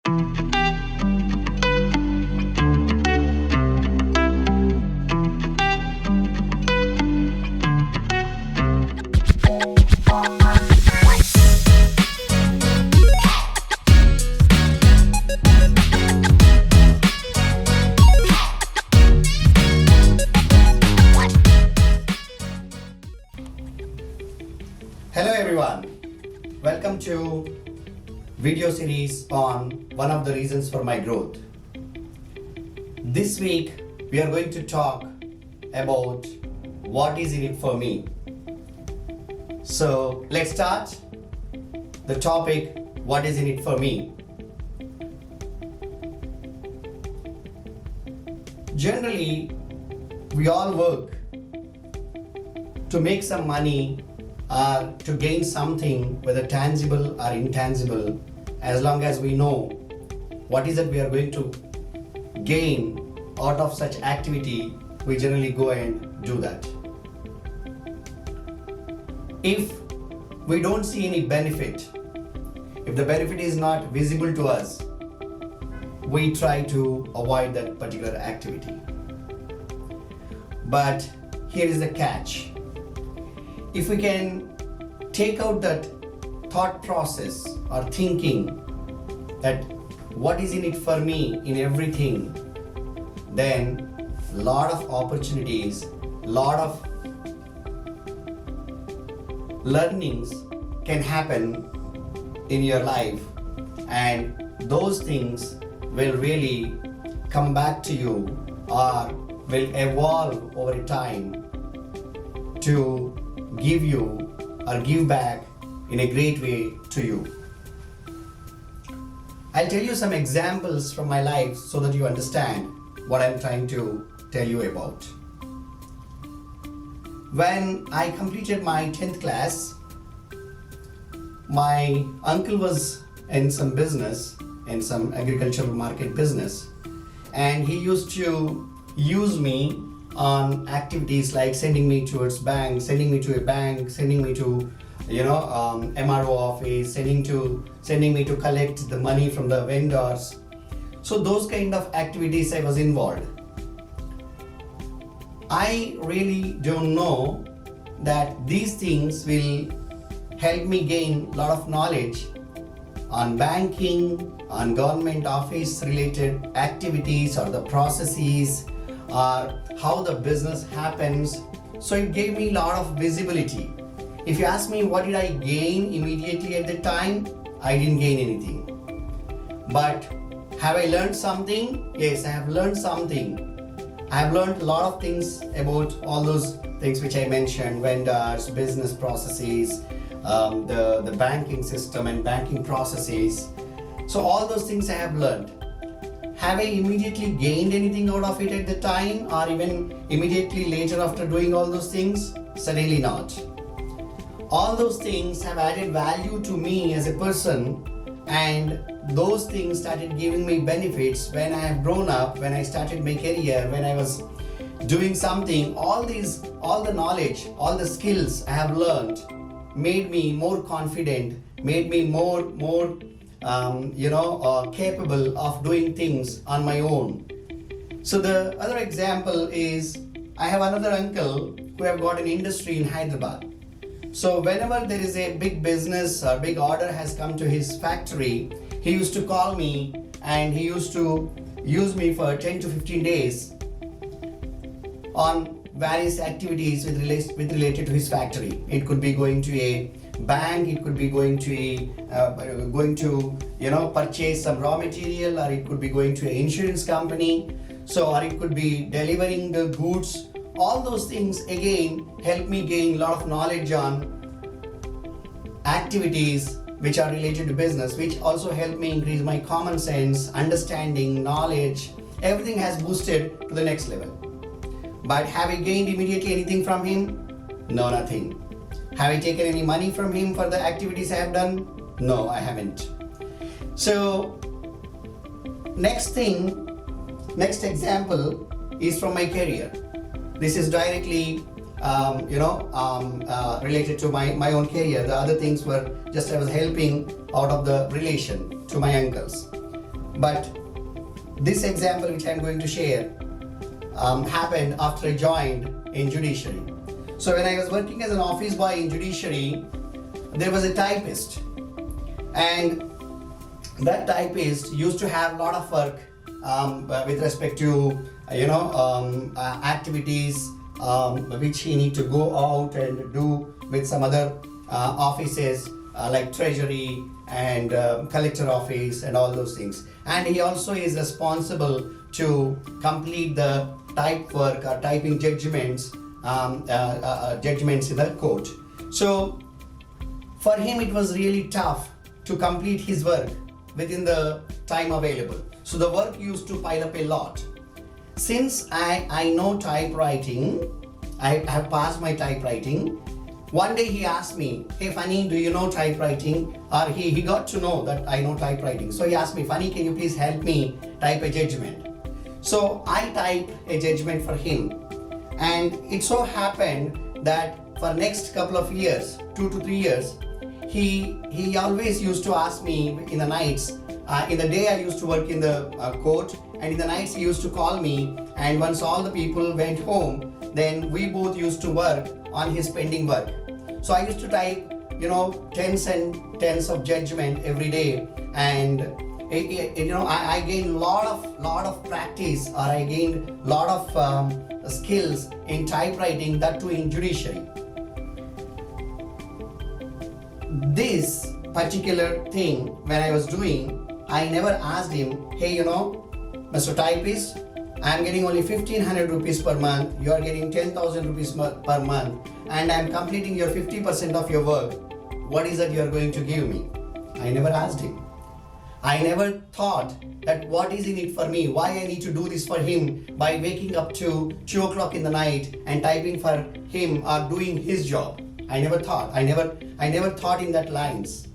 Hello everyone, welcome to video series on one of the reasons for my growth. This week we are going to talk about what is in it for me. So let's start the topic, what is in it for me. Generally, we all work to make some money or to gain something, whether tangible or intangible. As long as we know what is it we are going to gain out of such activity, we generally go and do that. If we don't see any benefit, if the benefit is not visible to us, we try to avoid that particular activity. But here is the catch. If we can take out that thought process or thinking that what is in it for me in everything, then a lot of opportunities, lot of learnings can happen in your life, and those things will really come back to you or will evolve over time to give you or give back in a great way to you. I'll tell you some examples from my life so that you understand what I'm trying to tell you about. When I completed my 10th class, my uncle was in some business, in some agricultural market business, and he used to use me on activities like sending me towards bank, sending me to a bank, sending me to MRO office, sending me to collect the money from the vendors. So those kind of activities I was involved. I really don't know that these things will help me gain a lot of knowledge on banking, on government office related activities or the processes, or how the business happens. So it gave me a lot of visibility. If you ask me what did I gain immediately at the time, I didn't gain anything. But have I learned something? Yes, I have learned something. I have learned a lot of things about all those things which I mentioned, vendors, business processes, the banking system and banking processes. So all those things I have learned. Have I immediately gained anything out of it at the time or even immediately later after doing all those things? Certainly not. All those things have added value to me as a person, and those things started giving me benefits when I have grown up, when I started my career, when I was doing something. All the knowledge, all the skills I have learned made me more confident, made me more capable of doing things on my own. So the other example is I have another uncle who have got an industry in Hyderabad. So whenever there is a big business or big order has come to his factory, he used to call me and he used to use me for 10 to 15 days on various activities with related to his factory. It could be going to a bank, it could be going to purchase some raw material, or it could be going to an insurance company, or it could be delivering the goods. All those things again help me gain a lot of knowledge on activities which are related to business, which also help me increase my common sense, understanding, knowledge. Everything has boosted to the next level. But have I gained immediately anything from him? No, nothing. Have I taken any money from him for the activities I have done? No, I haven't. So, next example is from my career. This is directly, related to my own career. The other things were just I was helping out of the relation to my uncles. But this example which I'm going to share happened after I joined in judiciary. So when I was working as an office boy in judiciary, there was a typist, and that typist used to have a lot of work with respect to activities which he need to go out and do with some other offices like treasury and collector office and all those things. And he also is responsible to complete the type work or typing judgments in the court. So for him it was really tough to complete his work within the time available. So the work used to pile up a lot. Since I know typewriting, I have passed my typewriting, one day he asked me, "Hey Funny, do you know typewriting?" Or he got to know that I know typewriting. So he asked me, "Funny, can you please help me type a judgment?" So I typed a judgment for him. And it so happened that for next couple of years, 2 to 3 years, he always used to ask me in the nights. In the day I used to work in the court, and in the nights he used to call me, and once all the people went home, then we both used to work on his pending work. So I used to type, tens and tens of judgment every day, and I gained lot of practice, or I gained lot of skills in typewriting, that too in judiciary. This particular thing when I was doing, I never asked him, "Hey, Mr. Typist, I'm getting only 1,500 rupees per month, you are getting 10,000 rupees per month, and I'm completing your 50% of your work. What is that you are going to give me?" I never asked him. I never thought that what is in it for me, why I need to do this for him by waking up to 2 o'clock in the night and typing for him or doing his job. I never thought. I never thought in that lines.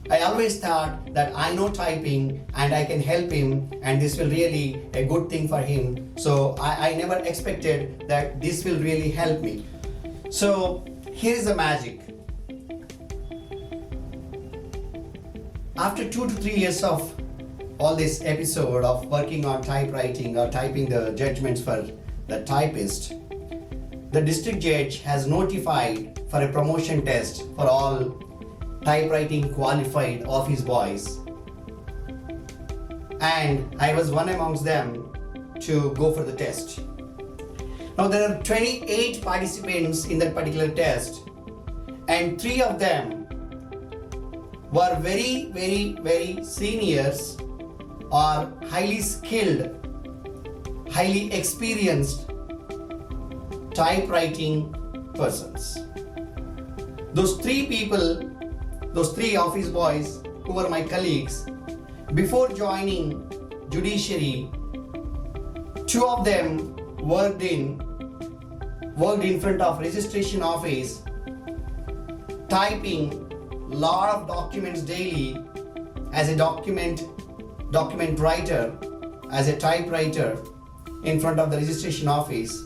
I always thought that I know typing and I can help him, and this will really a good thing for him. So I never expected that this will really help me. So here is the magic. After 2 to 3 years of all this episode of working on typewriting or typing the judgments for the typist, the district judge has notified for a promotion test for all typewriting qualified office boys, and I was one amongst them to go for the test. Now there are 28 participants in that particular test, and 3 of them were very, very, very seniors or highly skilled, highly experienced typewriting persons. Those 3 people, those 3 office boys who were my colleagues, before joining judiciary, 2 of them worked in front of registration office, typing lot of documents daily as a document writer, as a typewriter in front of the registration office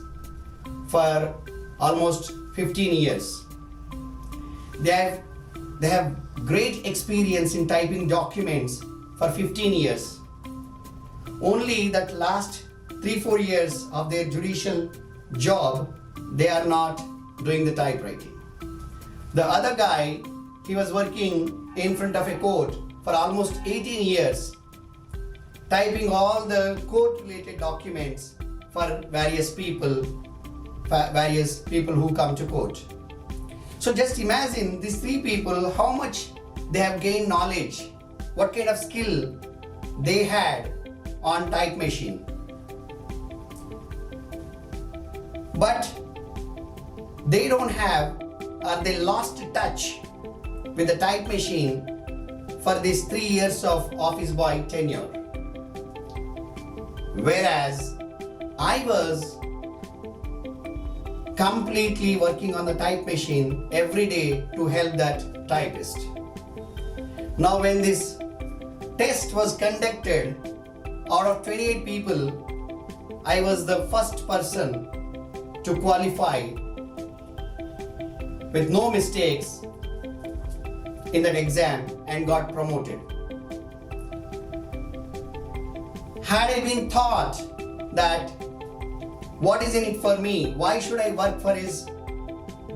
for almost 15 years. They have great experience in typing documents for 15 years. Only that last 3-4 years of their judicial job, they are not doing the typewriting. The other guy, he was working in front of a court for almost 18 years, typing all the court-related documents for various people who come to court. So just imagine these 3 people, how much they have gained knowledge, what kind of skill they had on type machine. But they don't have, or they lost touch with the type machine for these 3 years of office boy tenure. Whereas I was completely working on the type machine every day to help that typist. Now when this test was conducted, out of 28 people, I was the first person to qualify with no mistakes in that exam and got promoted. Had I been thought that what is in it for me? Why should I work for his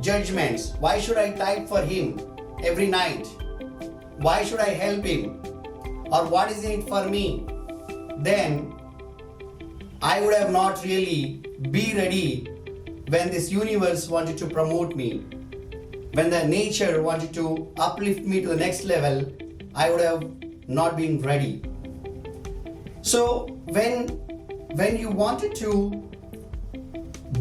judgments? Why should I type for him every night? Why should I help him? Or what is in it for me? Then I would have not really be ready when this universe wanted to promote me. When the nature wanted to uplift me to the next level, I would have not been ready. So when you wanted to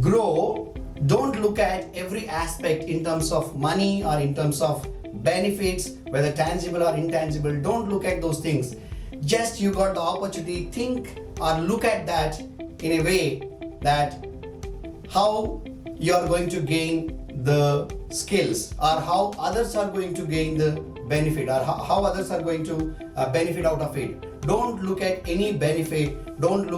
grow, don't look at every aspect in terms of money or in terms of benefits, whether tangible or intangible. Don't look at those things. Just you got the opportunity, think or look at that in a way that how you are going to gain the skills, or how others are going to gain the benefit, or how others are going to benefit out of it. Don't look at any benefit. Don't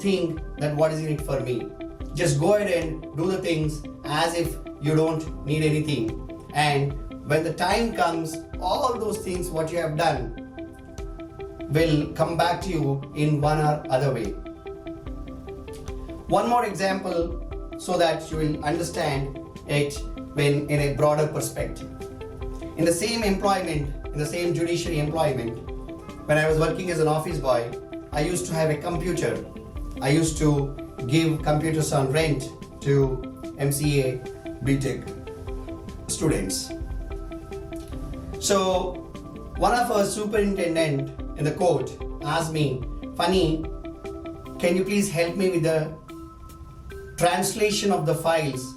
think that what is in it for me. Just go ahead and do the things as if you don't need anything. And when the time comes, all those things what you have done will come back to you in one or other way. One more example so that you will understand it when in a broader perspective. In the same employment, in the same judiciary employment, when I was working as an office boy, I used to have a computer. I used to give computers on rent to MCA, BTech students. So one of our superintendent in the court asked me, "Funny, can you please help me with the translation of the files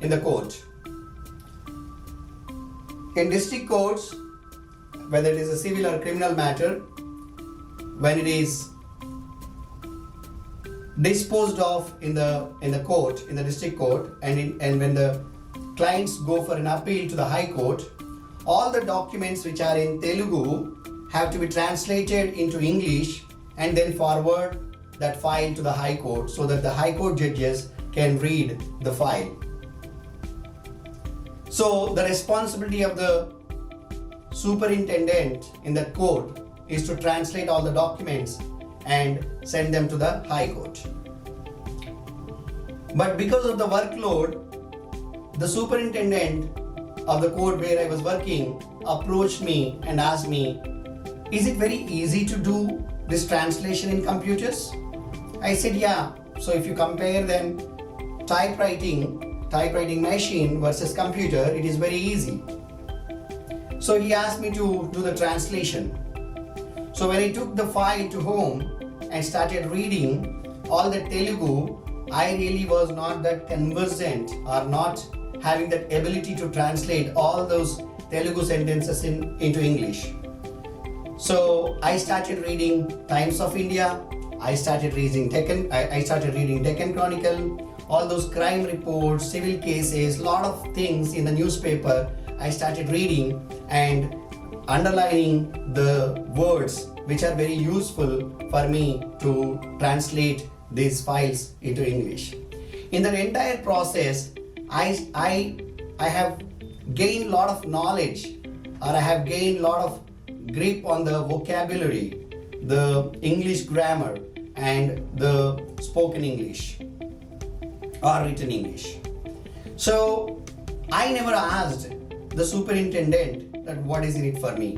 in the court?" In district courts, whether it is a civil or criminal matter, when it is disposed of in the court, in the district court, and when the clients go for an appeal to the high court, all the documents which are in Telugu have to be translated into English and then forward that file to the high court so that the high court judges can read the file. So the responsibility of the superintendent in that court is to translate all the documents and send them to the high court. But because of the workload, the superintendent of the court where I was working approached me and asked me, "Is it very easy to do this translation in computers?" I said, "Yeah." So if you compare them, typewriting machine versus computer, it is very easy. So he asked me to do the translation. So when I took the file to home and started reading all the Telugu, I really was not that conversant or not having that ability to translate all those Telugu sentences into English. So I started reading Times of India, I started reading Deccan Chronicle, all those crime reports, civil cases, lot of things in the newspaper. I started reading and underlining the words which are very useful for me to translate these files into English. In the entire process, I have gained a lot of knowledge, or I have gained a lot of grip on the vocabulary, the English grammar, and the spoken English or written English. So I never asked the superintendent that what is in it for me.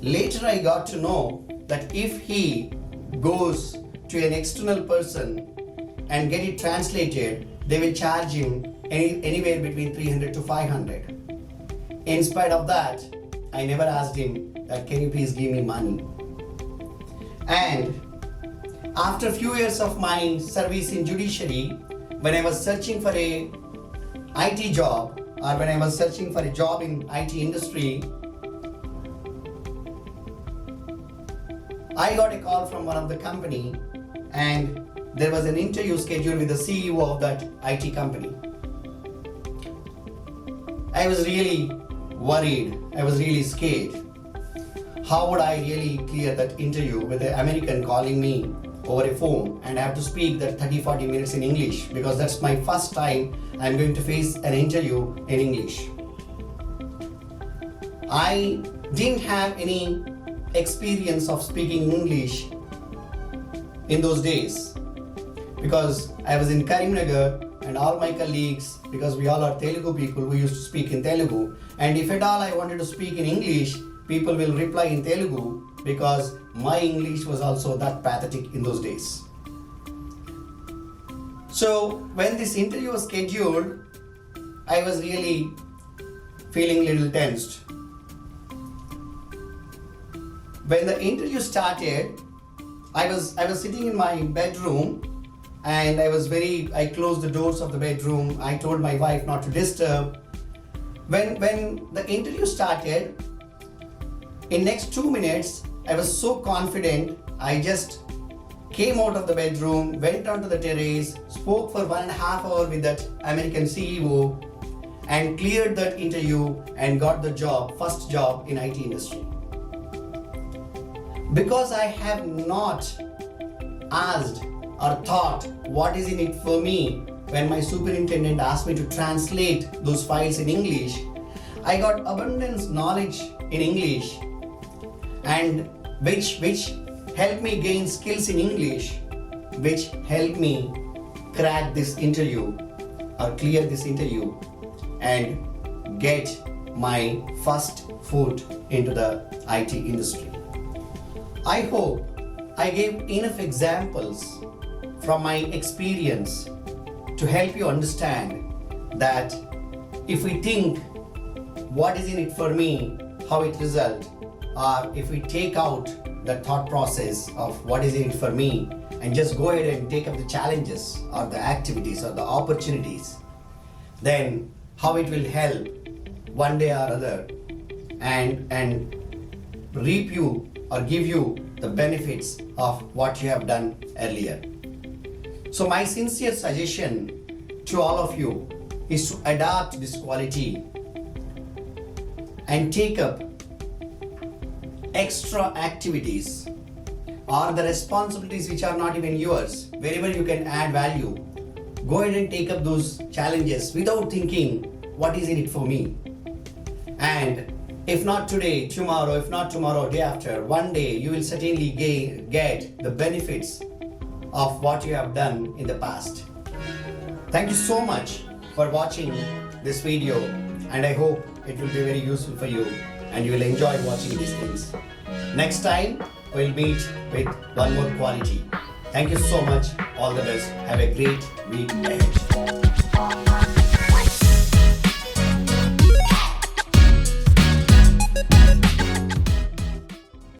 Later I got to know that if he goes to an external person and get it translated, they will charge him anywhere between 300 to 500. In spite of that, I never asked him that, "Can you please give me money?" And after a few years of my service in judiciary, when I was searching for a IT job, or when I was searching for a job in IT industry, I got a call from one of the company, and there was an interview scheduled with the CEO of that IT company. I was really worried. I was really scared. How would I really clear that interview with an American calling me over a phone and I have to speak that 30-40 minutes in English, because that's my first time I'm going to face an interview in English. I didn't have any experience of speaking English in those days, because I was in Karimnagar and all my colleagues, because we all are Telugu people, we used to speak in Telugu, and if at all I wanted to speak in English, people will reply in Telugu because my English was also that pathetic in those days. So when this interview was scheduled, I was really feeling a little tensed. When the interview started, I was sitting in my bedroom, and I closed the doors of the bedroom. I told my wife not to disturb. When the interview started, in next 2 minutes, I was so confident. I just came out of the bedroom, went onto the terrace, spoke for 1.5 hours with that American CEO, and cleared that interview and got the job, first job in IT industry. Because I have not asked or thought what is in it for me when my superintendent asked me to translate those files in English, I got abundant knowledge in English, and which helped me gain skills in English, which helped me crack this interview or clear this interview and get my first foot into the IT industry. I hope I gave enough examples from my experience to help you understand that if we think what is in it for me, how it results, or if we take out the thought process of what is in it for me and just go ahead and take up the challenges or the activities or the opportunities, then how it will help one day or other and reap you or give you the benefits of what you have done earlier. So my sincere suggestion to all of you is to adopt this quality and take up extra activities or the responsibilities which are not even yours. Wherever you can add value, go ahead and take up those challenges without thinking what is in it for me. And if not today, tomorrow, if not tomorrow, day after, one day you will certainly get the benefits of what you have done in the past. Thank you so much for watching this video, and I hope it will be very useful for you and you will enjoy watching these things. Next time we'll meet with one more quality. Thank you so much. All the best. Have a great week ahead.